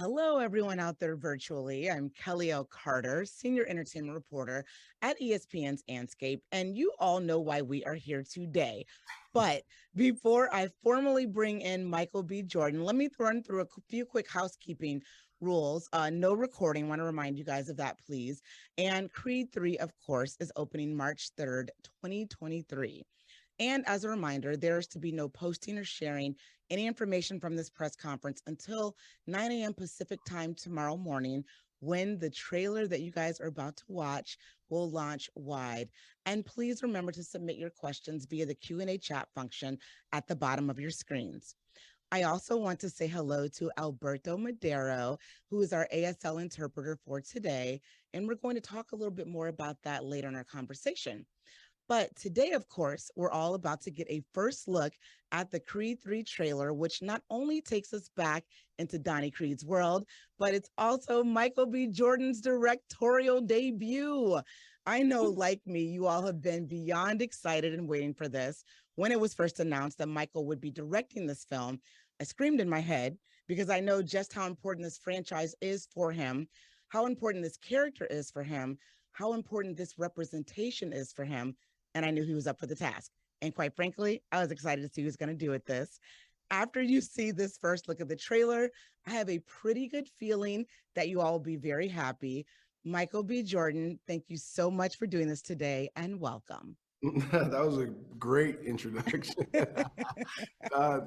Hello, everyone out there virtually. I'm Kelly L. Carter, Senior Entertainment Reporter at ESPN's Anscape, and you all know why we are here today. But before I formally bring in Michael B. Jordan, let me run through a few quick housekeeping rules. No recording. Want to remind you guys of that, please. And Creed 3, of course, is opening March 3rd, 2023. And as a reminder, there's to be no posting or sharing any information from this press conference until 9 a.m. Pacific time tomorrow morning, when the trailer that you guys are about to watch will launch wide. And please remember to submit your questions via the Q&A chat function at the bottom of your screens. I also want to say hello to Alberto Madero, who is our ASL interpreter for today. And we're going to talk a little bit more about that later in our conversation. But today, of course, we're all about to get a first look at the Creed 3 trailer, which not only takes us back into Donnie Creed's world, but it's also Michael B. Jordan's directorial debut. I know, like me, you all have been beyond excited and waiting for this. When it was first announced that Michael would be directing this film, I screamed in my head because I know just how important this franchise is for him, how important this character is for him, how important this representation is for him, and I knew he was up for the task. And quite frankly, I was excited to see who's going to do with this. After you see this first look at the trailer, I have a pretty good feeling that you all will be very happy. Michael B. Jordan, thank you so much for doing this today, and welcome. That was a great introduction.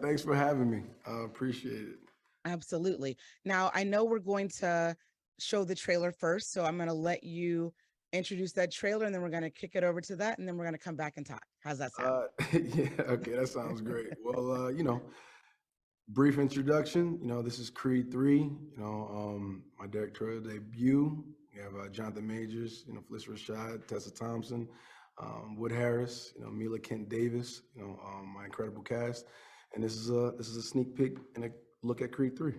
Thanks for having me. I appreciate it. Absolutely. Now, I know we're going to show the trailer first, so I'm going to let you introduce that trailer, and then we're going to kick it over to that, and then we're going to come back and talk. How's that sound? Yeah, okay, that sounds great. Well, brief introduction. This is Creed 3, my directorial debut. We have Jonathan Majors, Phylicia Rashad, Tessa Thompson, Wood Harris, Mila Kent Davis, my incredible cast. And this is a sneak peek and a look at Creed 3.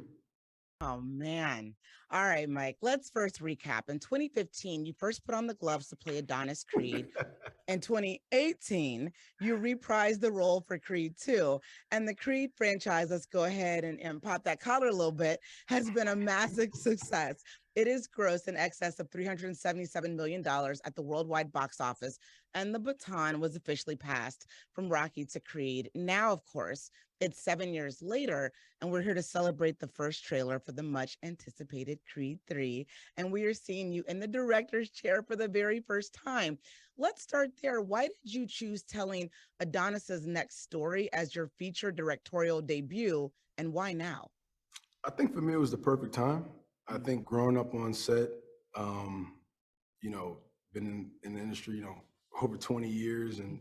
Oh, man. All right, Mike, let's first recap. In 2015, you first put on the gloves to play Adonis Creed. In 2018, you reprised the role for Creed 2. And the Creed franchise, let's go ahead and pop that collar a little bit, has been a massive success. It is grossed in excess of $377 million at the worldwide box office, and the baton was officially passed from Rocky to Creed. Now, of course, it's 7 years later, and we're here to celebrate the first trailer for the much anticipated Creed 3. And we are seeing you in the director's chair for the very first time. Let's start there. Why did you choose telling Adonis's next story as your feature directorial debut, and why now? I think for me, it was the perfect time. I think growing up on set, um, you know, been in the industry, over 20 years and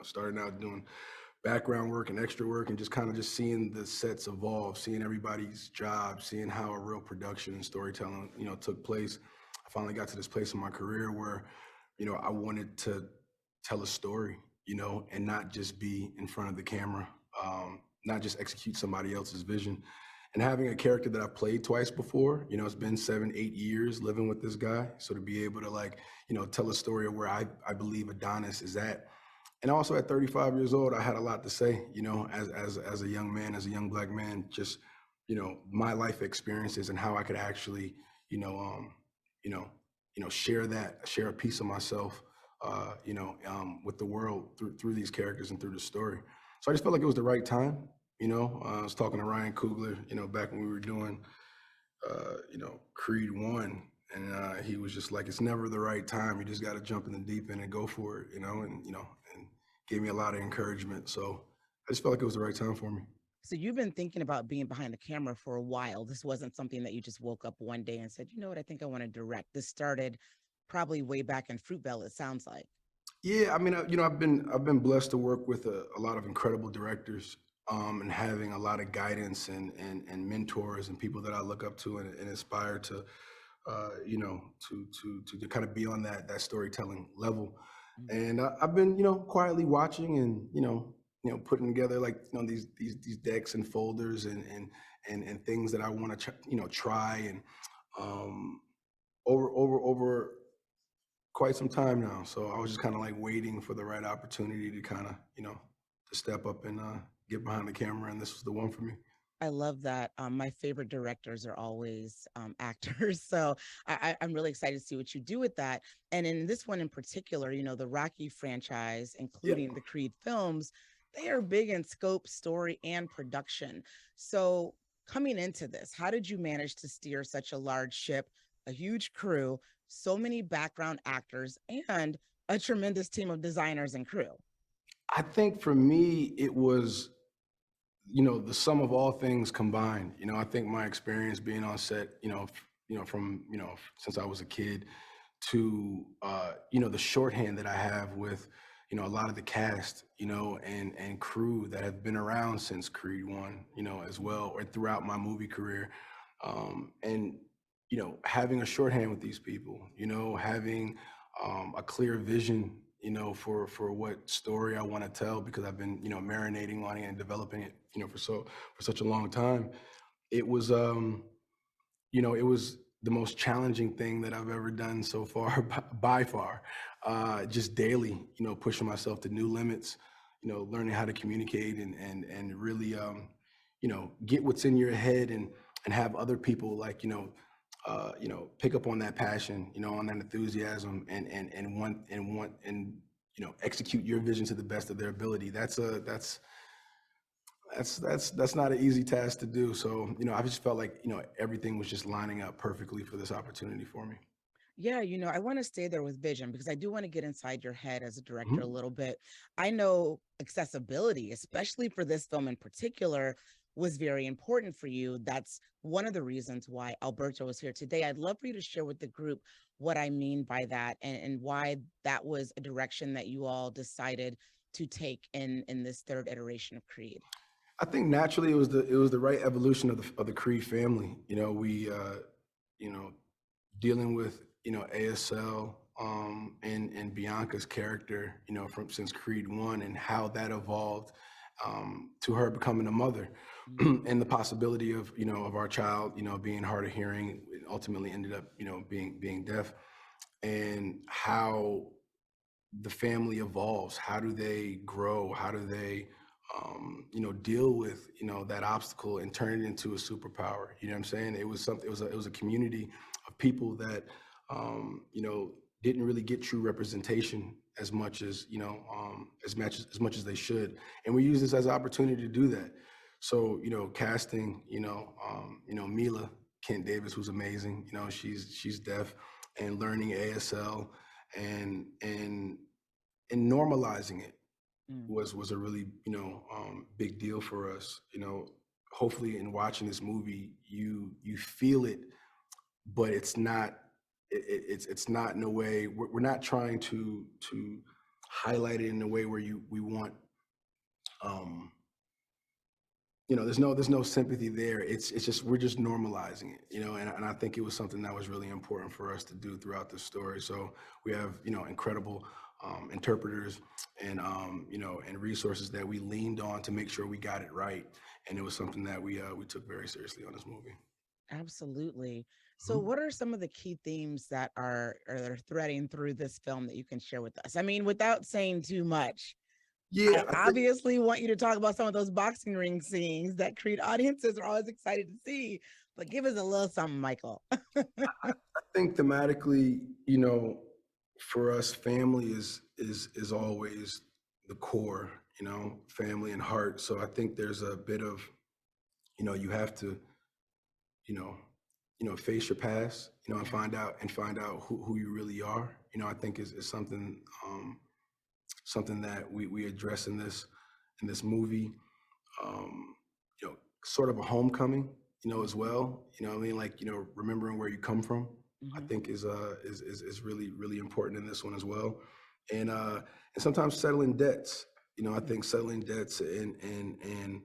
starting out doing background work and extra work and just kind of just seeing the sets evolve, seeing everybody's job, seeing how a real production and storytelling, took place. I finally got to this place in my career where, I wanted to tell a story, and not just be in front of the camera, not just execute somebody else's vision. And having a character that I've played twice before, it's been 7, 8 years living with this guy. So to be able to tell a story of where I believe Adonis is at. And also at 35 years old, I had a lot to say, as a young man, as a young Black man, just, my life experiences and how I could actually, you know, um, you know, share a piece of myself, with the world through these characters and through the story. So I just felt like it was the right time. I was talking to Ryan Coogler, back when we were doing, Creed 1. And he was just like, it's never the right time. You just got to jump in the deep end and go for it, and gave me a lot of encouragement. So I just felt like it was the right time for me. So you've been thinking about being behind the camera for a while. This wasn't something that you just woke up one day and said, you know what, I think I want to direct. This started probably way back in Fruitvale, it sounds like. Yeah, I mean, I've been blessed to work with a lot of incredible directors, and having a lot of guidance and mentors and people that I look up to and aspire to, to kind of be on that storytelling level. Mhm. And I've been, quietly watching and putting together like these decks and folders and things that I want to try and um, over quite some time now. So I was just kind of like waiting for the right opportunity to kind of to step up and get behind the camera, and this was the one for me. I love that. My favorite directors are always actors. So I'm really excited to see what you do with that. And in this one in particular, the Rocky franchise, Yep. including the Creed films, they are big in scope, story, and production. So coming into this, how did you manage to steer such a large ship, a huge crew, so many background actors, and a tremendous team of designers and crew? I think for me, it was, the sum of all things combined. I think my experience being on set, from, since I was a kid to, the shorthand that I have with, a lot of the cast, and crew that have been around since Creed 1, as well, or throughout my movie career. And, having a shorthand with these people, having a clear vision, for what story I want to tell, because I've been, marinating on it and developing it, for such a long time. It was, it was the most challenging thing that I've ever done so far, by far. Just daily, pushing myself to new limits, learning how to communicate and really, get what's in your head and have other people, like, pick up on that passion, on that enthusiasm, and execute your vision to the best of their ability. That's not an easy task to do. So, I just felt like, everything was just lining up perfectly for this opportunity for me. Yeah, I want to stay there with vision because I do want to get inside your head as a director a Mhm. little bit. I know accessibility, especially for this film in particular, was very important for you. That's one of the reasons why Alberto is here today. I'd love for you to share with the group what I mean by that and why that was a direction that you all decided to take in this third iteration of Creed. I think naturally it was the right evolution of the Creed family. We you know dealing with, ASL, and Bianca's character, from since Creed 1, and how that evolved, to her becoming a mother, Mhm. and the possibility of, of our child, being hard of hearing, ultimately ended up, being deaf, and how the family evolves. How do they grow? How do they, deal with, that obstacle and turn it into a superpower? You know what I'm saying? It was something. It was a community of people that, didn't really get true representation as much as, as much as they should. And we use this as an opportunity to do that. So, casting, Mila Kent Davis, who's amazing. She's deaf, and learning ASL, and normalizing it Mm. was a really, big deal for us. Hopefully in watching this movie, you feel it, but it's not, it's not in a way, we're not trying to highlight it in a way where we want, um there's no sympathy there. It's just, we're just normalizing it, and I think it was something that was really important for us to do throughout the story. So we have, incredible, interpreters, and resources that we leaned on to make sure we got it right. And it was something that we took very seriously on this movie. Absolutely. So, Mhm. what are some of the key themes that are threading through this film that you can share with us? I mean, without saying too much, Yeah, I I think obviously want you to talk about some of those boxing ring scenes that Creed audiences are always excited to see, but give us a little something, Michael. I think thematically, for us, family is always the core, family and heart. So I think there's a bit of, you have to, you know, face your past, and Yeah. find out who you really are. I think is something, something that we address in this movie. Um, Sort of a homecoming, as Mhm. well. You know what I mean? Like, remembering where you come from, I Mhm. think is really, really important in this one as well. And sometimes settling debts. I Mm. think settling debts and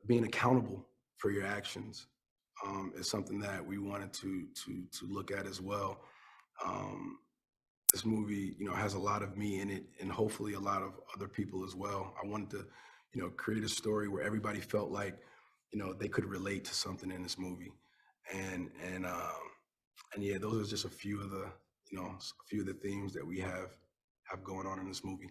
being accountable for your actions, is something that we wanted to look at as well. Um, this movie, has a lot of me in it, and hopefully a lot of other people as well. I wanted to, create a story where everybody felt like, they could relate to something in this movie, and yeah, those are just a few of the, a few of the themes that we have going on in this movie.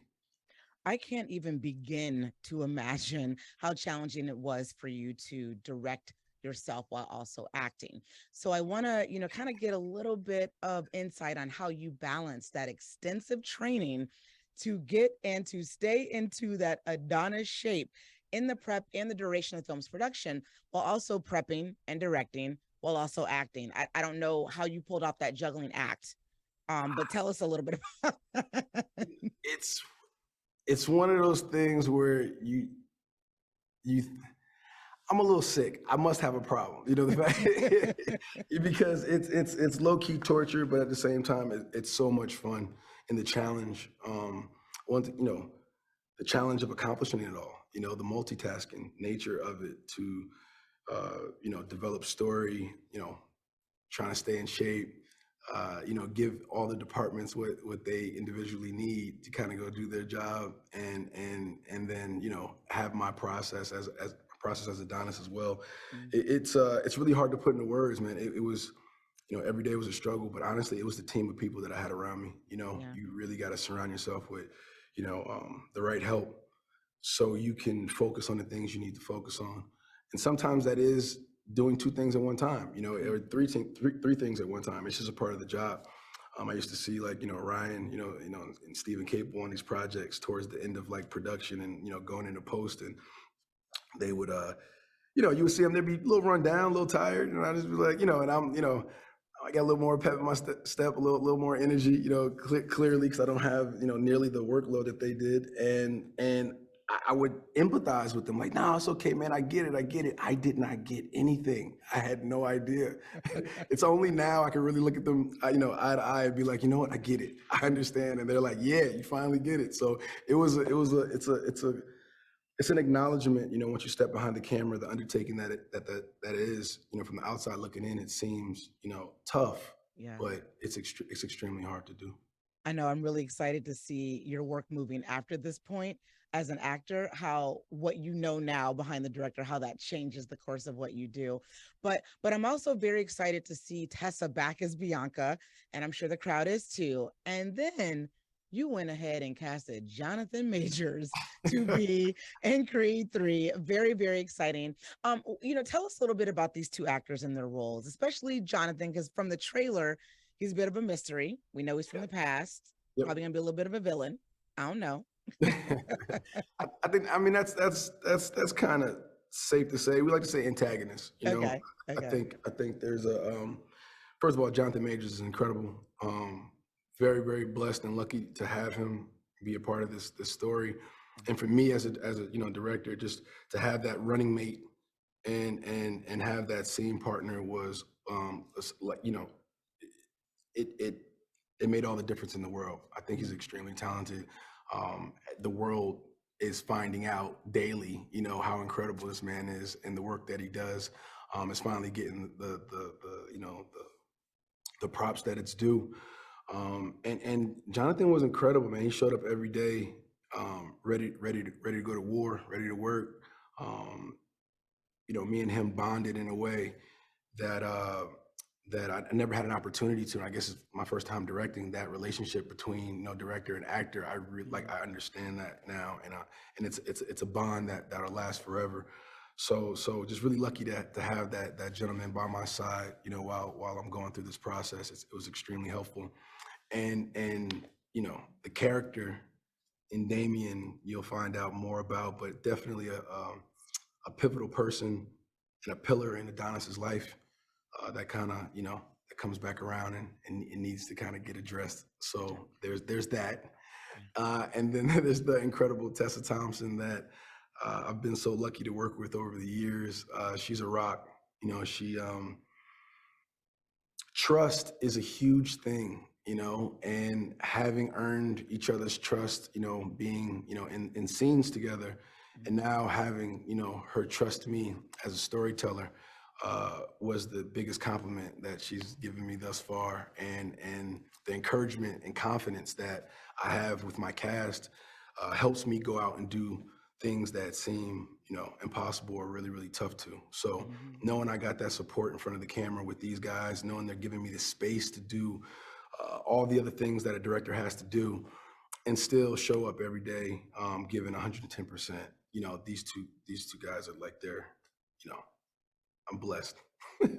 I can't even begin to imagine how challenging it was for you to direct yourself while also acting. So I want to, kind of get a little bit of insight on how you balance that extensive training to get and to stay into that Adonis shape in the prep and the duration of the film's production while also prepping and directing while also acting. I don't know how you pulled off that juggling act. But tell us a little bit about that. It's it's one of those things where you I'm a little sick. I must have a problem. You know, the fact because it's low key torture, but at the same time, it's so much fun and the challenge. The challenge of accomplishing it all. You know, the multitasking nature of it to, develop story. You know, trying to stay in shape. Give all the departments what they individually need to kind of go do their job, and then have my process as process as Adonis as well. Mm, It's really hard to put into words, man. It was, every day was a struggle, but honestly, it was the team of people that I had around me. yeah. You really got to surround yourself with, the right help so you can focus on the things you need to focus on. And sometimes that is doing two things at one time, Mm, or three things at one time. It's just a part of the job. I used to see like, Ryan, and Stephen Capel on these projects towards the end of like production and, going into post, and they would, you would see them, they'd be a little run down, a little tired. And I just be like, and I got a little more pep in my step, a little more energy, clearly, because I don't have, nearly the workload that they did. And I would empathize with them, like, no, it's okay, man. I get it. I did not get anything. I had no idea. It's only now I can really look at them, eye to eye and be like, you know what? I get it. I understand. And they're like, yeah, you finally get it. So it's an acknowledgement, once you step behind the camera, the undertaking that is, from the outside looking in, it seems, tough, yeah. but it's extremely hard to do. I know I'm really excited to see your work moving after this point as an actor, how what you know now behind the director, how that changes the course of what you do. But I'm also very excited to see Tessa back as Bianca, and I'm sure the crowd is too. And then you went ahead and casted Jonathan Majors to be in Creed 3. Very, very exciting. Tell us a little bit about these two actors and their roles, especially Jonathan, because from the trailer, he's a bit of a mystery. We know he's from the past. Yep. Probably gonna be a little bit of a villain. I don't know. I think, I mean, that's kind of safe to say. We like to say antagonist, Okay. I Okay. think there's first of all, Jonathan Majors is incredible. Very, very blessed and lucky to have him be a part of this story. And for me as a director, just to have that running mate and have that scene partner was like, it it made all the difference in the world. I think he's extremely talented. The world is finding out daily, how incredible this man is and the work that he does. Is finally getting the props that it's due. And Jonathan was incredible, man. He showed up every day, ready to go to war, ready to work. Um, Me and him bonded in a way that that I never had an opportunity to. And I guess it's my first time directing that relationship between director and actor. I really I understand that now, and it's a bond that'll last forever. So just really lucky to have that gentleman by my side, while I'm going through this process. It was extremely helpful, and the character in Damien you'll find out more about, but definitely a pivotal person and a pillar in Adonis's life, that kind of that comes back around and it needs to kind of get addressed. So there's that, and then there's the incredible Tessa Thompson that I've been so lucky to work with over the years. She's a rock. She trust is a huge thing, and having earned each other's trust, being, in scenes together, and now having, her trust me as a storyteller, was the biggest compliment that she's given me thus far. And the encouragement and confidence that I have with my cast helps me go out and do things that seem, impossible or really, really tough to. So Mhm. knowing I got that support in front of the camera with these guys, knowing they're giving me the space to do all the other things that a director has to do, and still show up every day, giving 110%. These two guys are like you know, I'm blessed.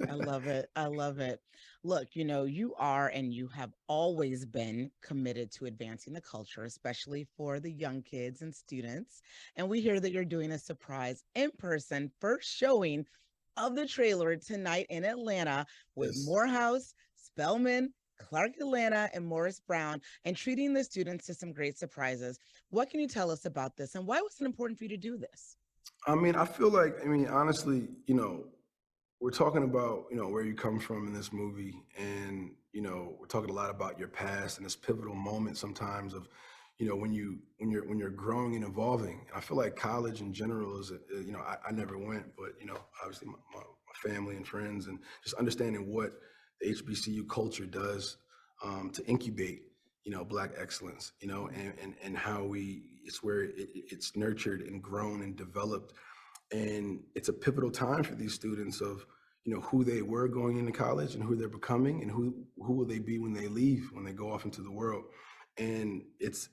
I love it. I love it. Look, you are and you have always been committed to advancing the culture, especially for the young kids and students. And we hear that you're doing a surprise in person first showing of the trailer tonight in Atlanta with Yes. Morehouse, Spelman, Clark Atlanta, and Morris Brown, and treating the students to some great surprises. What can you tell us about this and why was it important for you to do this? I feel like, honestly, we're talking about, where you come from in this movie, and we're talking a lot about your past and this pivotal moment sometimes of, when you're growing and evolving. And I feel like college in general is, I never went, but obviously my family and friends, and just understanding what the HBCU culture does, to incubate, Black excellence, and how it's where it's nurtured and grown and developed. And it's a pivotal time for these students of, who they were going into college and who they're becoming, and who will they be when they leave, when they go off into the world. And it's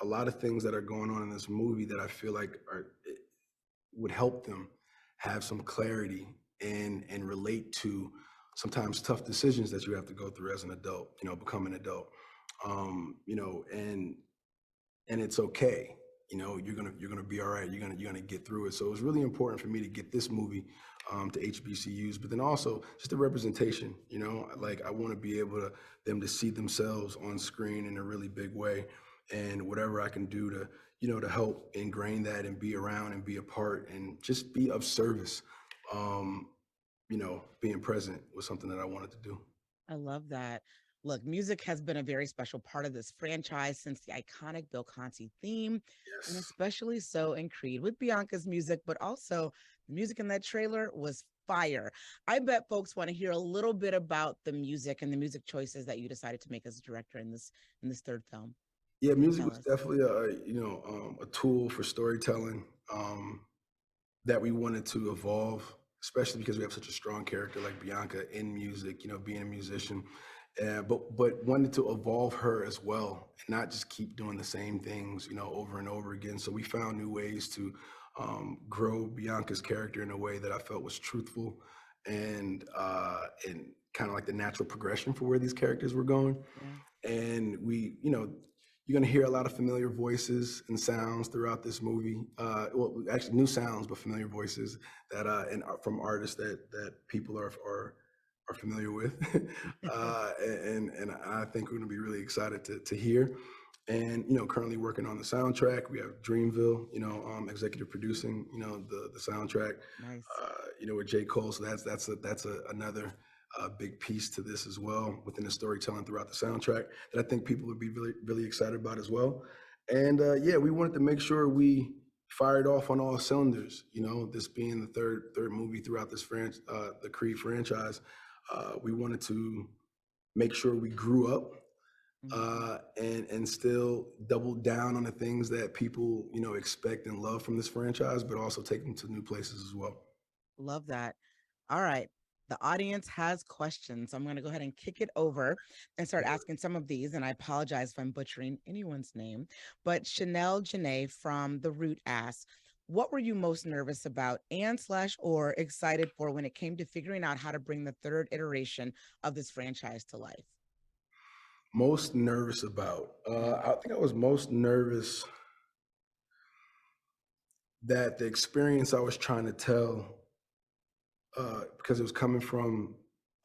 a lot of things that are going on in this movie that I feel like would help them have some clarity and relate to sometimes tough decisions that you have to go through as an adult, become an adult. And it's okay. You're gonna be all right. You're gonna get through it. So it was really important for me to get this movie, to HBCUs, but then also just the representation. Like, I want to be able to them to see themselves on screen in a really big way, and whatever I can do to to help ingrain that and be around and be a part and just be of service. Being present was something that I wanted to do. I love that. Look, music has been a very special part of this franchise since the iconic Bill Conti theme, and Yes. especially so in Creed with Bianca's music, but also the music in that trailer was fire. I bet folks want to hear a little bit about the music and the music choices that you decided to make as a director in this third film. Yeah, music Tell was us. definitely a tool for storytelling, that we wanted to evolve, especially because we have such a strong character like Bianca in music, being a musician, but wanted to evolve her as well and not just keep doing the same things, over and over again. So we found new ways to, grow Bianca's character in a way that I felt was truthful, and kind of like the natural progression for where these characters were going. Yeah. And you're going to hear a lot of familiar voices and sounds throughout this movie. Well, actually, new sounds, but familiar voices that from artists that people are familiar with, and I think we're going to be really excited to hear. And currently working on the soundtrack. We have Dreamville, executive producing, the soundtrack, Nice. with J. Cole. So another big piece to this as well, within the storytelling throughout the soundtrack, that I think people would be really, really excited about as well. And yeah, we wanted to make sure we fired off on all cylinders. This being the third movie throughout the Creed franchise, we wanted to make sure we grew up, Mhm. and still double down on the things that people expect and love from this franchise, but also take them to new places as well. Love that. All right. The audience has questions. I'm going to go ahead and kick it over and start asking some of these. And I apologize if I'm butchering anyone's name. But Chanel Janae from The Root asks, what were you most nervous about and slash or excited for when it came to figuring out how to bring the third iteration of this franchise to life? Most nervous about? Yeah. I think I was most nervous that the experience I was trying to tell, because it was coming from,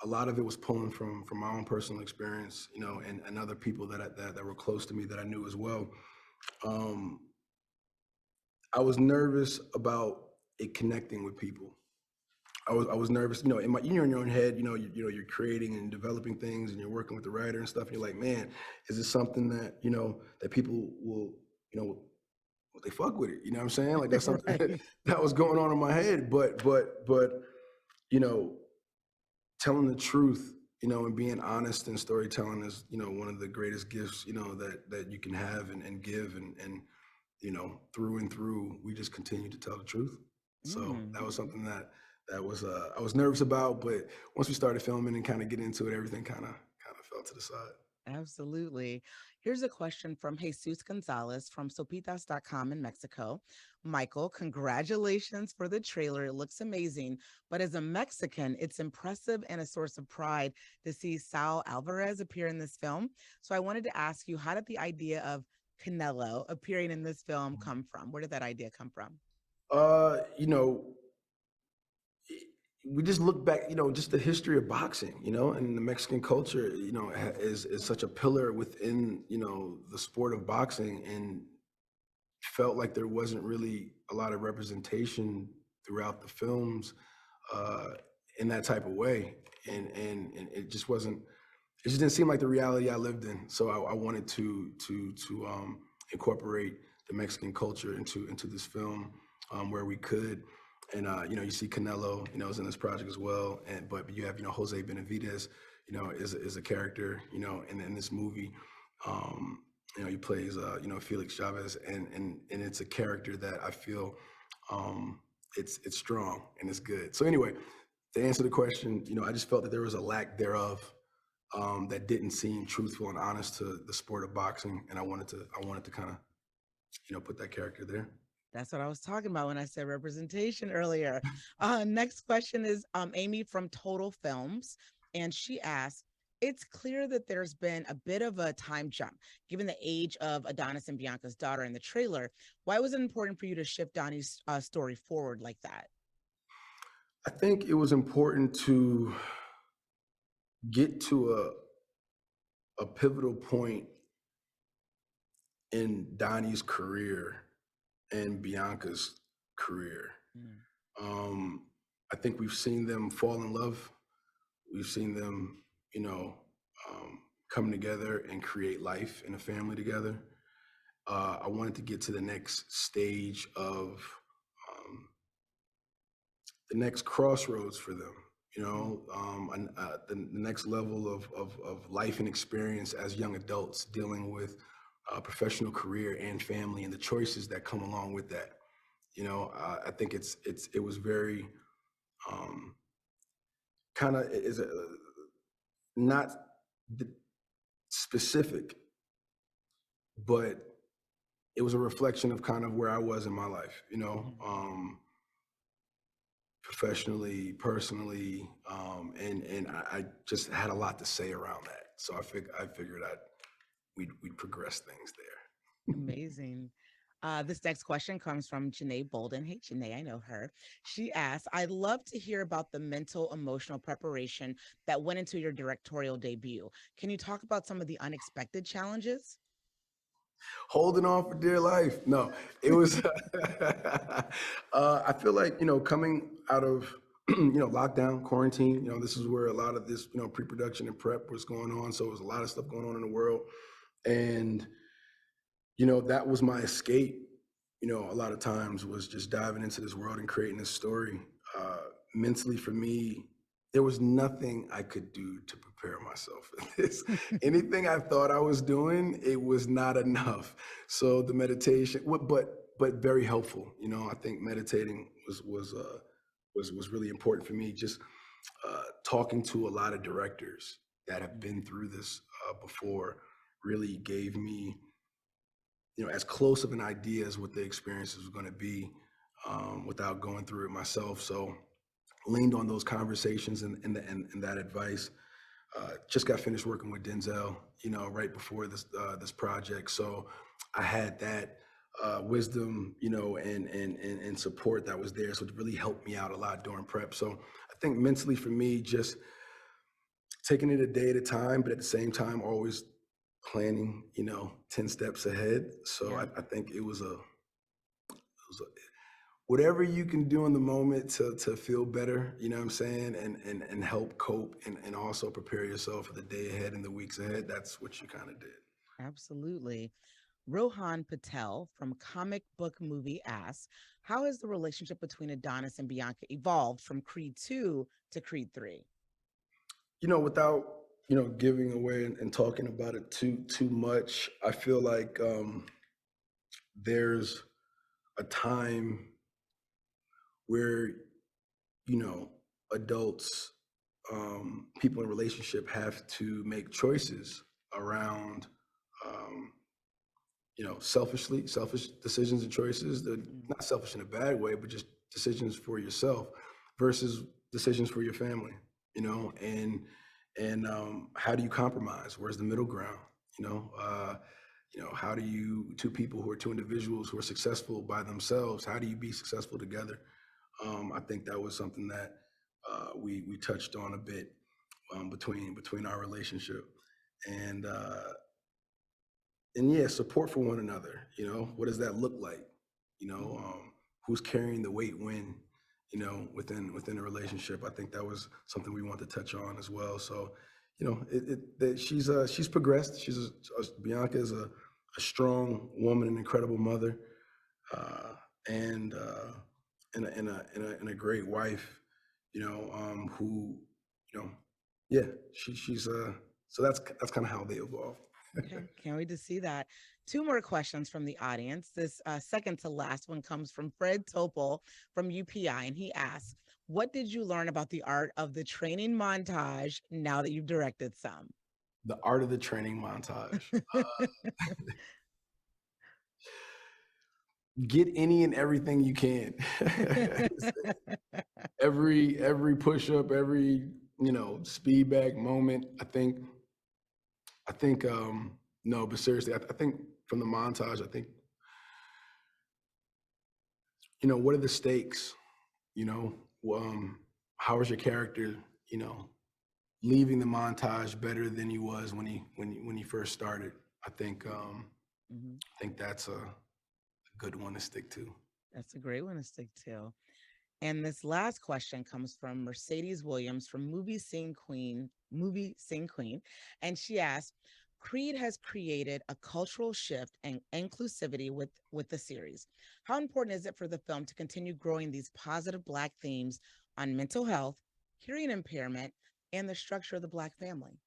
a lot of it was pulling from my own personal experience, and other people that were close to me that I knew as well. Um, I was nervous about it connecting with people. I was nervous, in your own head, you're creating and developing things, and you're working with the writer and stuff. And you're like, man, is this something that that people will, will they fuck with it? You know what I'm saying? Like, that's something Right. that was going on in my head. But you know, telling the truth, and being honest in storytelling is, one of the greatest gifts, that you can have and give, and through and through, we just continue to tell the truth. So Mm. that was something that was I was nervous about, but once we started filming and kind of get into it, everything kind of fell to the side. Absolutely. Here's a question from Jesus Gonzalez from sopitas.com in Mexico. Michael, congratulations for the trailer. It looks amazing. But as a Mexican, it's impressive and a source of pride to see Sal Alvarez appear in this film. So I wanted to ask you, how did the idea of Canelo appearing in this film come from? Where did that idea come from? You know, we just look back, just the history of boxing, and the Mexican culture, is such a pillar within, the sport of boxing, and felt like there wasn't really a lot of representation throughout the films uh, in that type of way, and it just wasn't. It just didn't seem like the reality I lived in. So I wanted to incorporate the Mexican culture into this film where we could. And you see Canelo, is in this project as well. But you have Jose Benavidez, is a character, in this movie. He plays Felix Chavez, and it's a character that I feel it's strong and it's good. So anyway, to answer the question, I just felt that there was a lack thereof that didn't seem truthful and honest to the sport of boxing, and I wanted to kind of put that character there. That's what I was talking about when I said representation earlier. Next question is Amy from Total Films, and she asks, it's clear that there's been a bit of a time jump given the age of Adonis and Bianca's daughter in the trailer. Why was it important for you to shift Donnie's story forward like that? I think it was important to get to a pivotal point in Donnie's career and Bianca's career. Mm. I think we've seen them fall in love. We've seen them, come together and create life and a family together. I wanted to get to the next stage of the next crossroads for them, the next level of life and experience as young adults dealing with a professional career and family and the choices that come along with that. I think it was very kind of is not specific, but it was a reflection of kind of where I was in my life, professionally, personally, and I just had a lot to say around that. So I figured we'd progress things there. Amazing. This next question comes from Janae Bolden. Hey, Janae, I know her. She asks, I'd love to hear about the mental, emotional preparation that went into your directorial debut. Can you talk about some of the unexpected challenges? Holding on for dear life. No, it was, I feel like, coming out of, lockdown, quarantine, this is where a lot of this, pre-production and prep was going on. So it was a lot of stuff going on in the world. And, that was my escape, a lot of times was just diving into this world and creating this story. Mentally for me, there was nothing I could do to prepare myself for this. Anything I thought I was doing, it was not enough. So the meditation, but very helpful. I think meditating was really important for me. Just talking to a lot of directors that have been through this before really gave me, as close of an idea as what the experience was going to be without going through it myself. So leaned on those conversations and that advice. Just got finished working with Denzel, right before this project. So I had that wisdom, and support that was there. So it really helped me out a lot during prep. So I think mentally for me, just taking it a day at a time, but at the same time, always planning, 10 steps ahead. So Yeah. I think it was a whatever you can do in the moment to feel better, you know what I'm saying, and help cope and also prepare yourself for the day ahead and the weeks ahead. That's what you kind of did. Absolutely. Rohan Patel from Comic Book Movie asks, how has the relationship between Adonis and Bianca evolved from Creed 2 to Creed 3? Without, giving away and talking about it too much, I feel like there's a time where, adults, people in a relationship have to make choices around, um, selfish decisions and choices. That Mm. not selfish in a bad way, but just decisions for yourself versus decisions for your family. And how do you compromise? Where's the middle ground? How do you two people who are two individuals who are successful by themselves? How do you be successful together? I think that was something that we touched on a bit between our relationship, and and yeah, support for one another. What does that look like? Who's carrying the weight when? Within a relationship. I think that was something we want to touch on as well. So, that she's progressed. Bianca is a strong woman, an incredible mother, and and a great wife. Who, you know, yeah, she's so that's kind of how they evolved. Okay, can't wait to see that. Two more questions from the audience. This second to last one comes from Fred Topol from UPI, and he asks, "What did you learn about the art of the training montage now that you've directed some?" The art of the training montage. Get any and everything you can. every push up, every speed back moment. I think no, but seriously, I think from the montage, I think what are the stakes? You know, how is your character? You know, leaving the montage better than he was when he first started. I think Mhm. I think that's a good one to stick to. That's a great one to stick to. And this last question comes from Mercedes Williams from Movie Scene Queen. And she asks, Creed has created a cultural shift and inclusivity with the series. How important is it for the film to continue growing these positive Black themes on mental health, hearing impairment, and the structure of the Black family?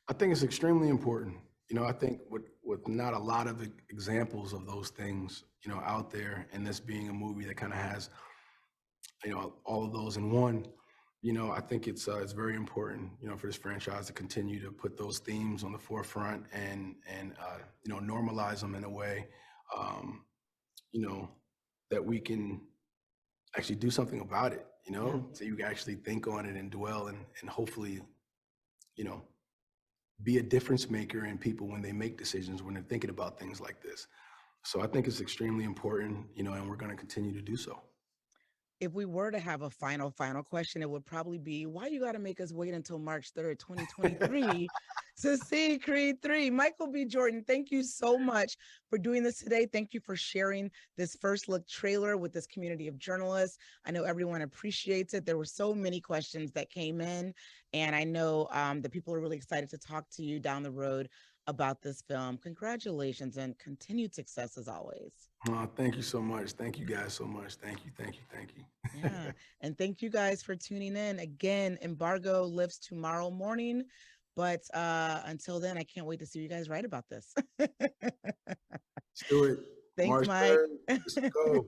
I think it's extremely important. I think with not a lot of examples of those things, out there, and this being a movie that kind of has, all of those in one. I think it's very important, for this franchise to continue to put those themes on the forefront and normalize them in a way, um, you know, that we can actually do something about it. Yeah. So you can actually think on it and dwell and hopefully, you know, be a difference maker in people when they make decisions, when they're thinking about things like this. So I think it's extremely important, and we're going to continue to do so. If we were to have a final question, it would probably be, why you got to make us wait until March 3rd, 2023 to see Creed 3? Michael B. Jordan, thank you so much for doing this today. Thank you for sharing this first look trailer with this community of journalists. I know everyone appreciates it. There were so many questions that came in, and I know that people are really excited to talk to you down the road about this film. Congratulations and continued success as always. Thank you so much. Thank you guys so much. Thank you. Thank you. Thank you. Yeah. And thank you guys for tuning in. Again, embargo lifts tomorrow morning. But until then, I can't wait to see you guys write about this. Let's do it. Thanks, March Mike. 3rd. Let's go.